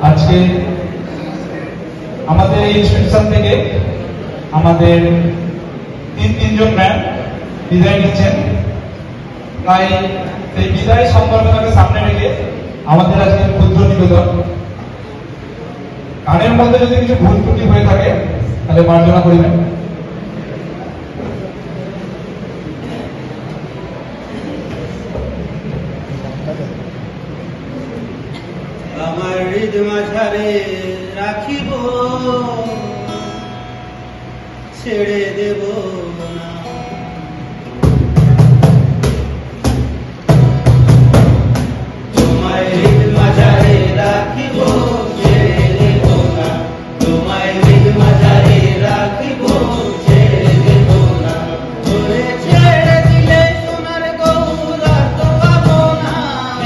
আজকে আমাদের এই ইনস্টিটিউশন থেকে আমাদের তিনজন ম্যাম বিদায় নিচ্ছেন। তাই এই বিদায় সংবর্ধনাকে সামনে রেখে আমাদের আজকে ক্ষুদ্র নিবেদন, গানের মধ্যে যদি কিছু ভুল ত্রুটি হয়ে থাকে তাহলে মার্জনা করিবেন। আমার হৃদ মাঝারে রাখিব, ছেড়ে দেব না। তোমায় হৃদ মাঝারে রাখিব, ছেড়ে দেব না। তোমায় হৃদ মাঝারে রাখিব, ছেড়ে দেব না। তোরে ছেড়ে দিলে সোনার গৌরা তো পাবো না।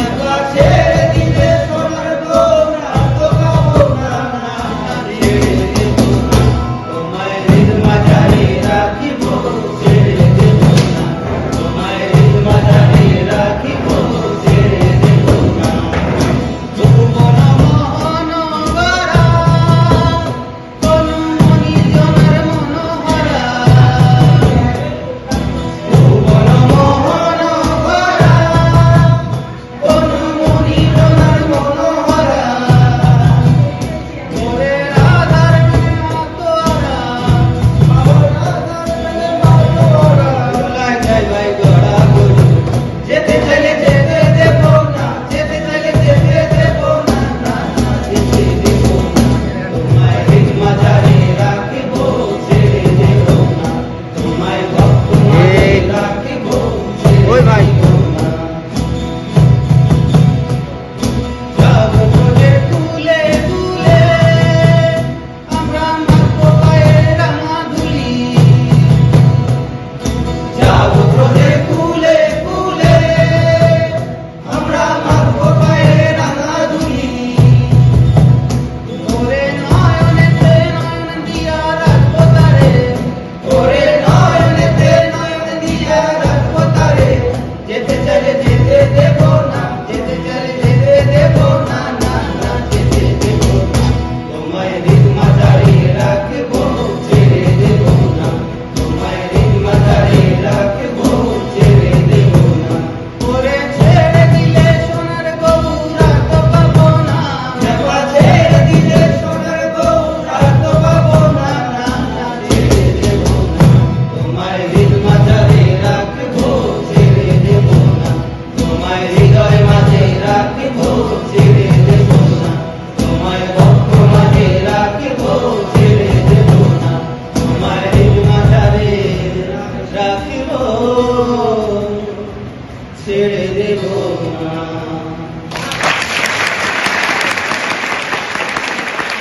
একবার ছেড়ে দিলে সোনার গৌরা তো পাবো না। ছেড়ে দেব না। তোমায় হৃদ মাঝারে রাখিব, ছেড়ে দেব না। তোমায় হৃদ মাঝারে রাখিব, ছেড়ে দেব না। ভুবন মোহন গড়া, কোন মণিজনের মনোহরা। ভুবন মোহন গড়া, কোন মণিজনের মনোহরা। মোরে রাধার মাতোয়ারা, লাগাই ভাই গড়া গরু। যেতে চাইলে যেতে দেব না, যেতে চাইলে যেতে দেব না, না না যেতে দেব না। তোমায় হৃদ মাঝারে রাখিব, ছেড়ে দেব না। তোমায় ভক্ত মাঝে রাখিব, ছেড়ে দেব না। যাব তোরে তুলে তুলে, আমরা মাখবো পায়ে রাঙা ধুলি। যাব তোরে তুলে তুলে, আমরা মাখবো পায়ে রাঙা ধুলি। তোরে নয়নেতে নয়ন দিয়া রাখবো তারে, তোরে নয়নেতে নয়ন দিয়া রাখবো তারে। যেতে চাইলে যেতে দেব না, যেতে চাইলে যেতে দেব না, না না যেতে দেব না। তোমায় হৃদ মাঝারে রাখবো, ছেড়ে দেব না। তোমায় হৃদ মাঝারে রাখবো, ছেড়ে দেব না। ওরে ছেড়ে দিলে সোনার গৌরা তো পাবো না। একবার ছেড়ে দিলে সোনার গৌরা তো পাবো না, না না ছেড়ে দেব না। তোমায় হৃদ মাঝারে রাখবো, ছেড়ে দেব না। তোমায় হৃদয় মাঝে রাখবো, ছেড়ে দেব না। তোমায় ভক্ত মাঝে রাখবো, ছেড়ে দেব না। তোমায় হৃদ মাঝারে রাখবো, ছেড়ে দেব না।